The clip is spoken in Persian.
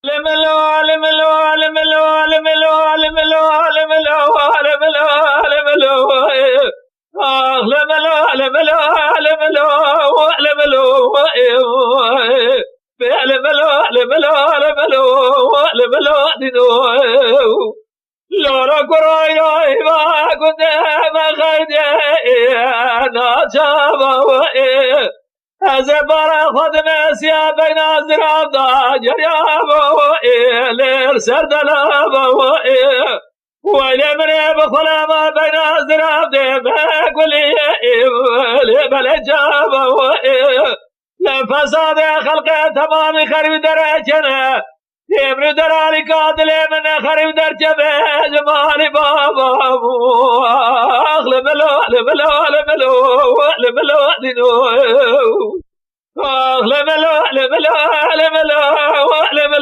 لملو لملو لملو لملو لملو لملو لملو لملو لملو لملو لملو لملو لملو لملو لملو لملو دينو لورا كرايا ما كنت ما خيدي انا جابا از برا خود مسیا بین ازراب دا جریاب لیر سردلاب ویلی منی بخلا ما بین ازراب دی بگولی بل جاب لفساد خلق تمام خریب در چنه امرو در علی قاتل من خریب در چبه جمالی بابا لبلو لبلو لبلو لبلو دینو لبلو لبلو لبلو لبلو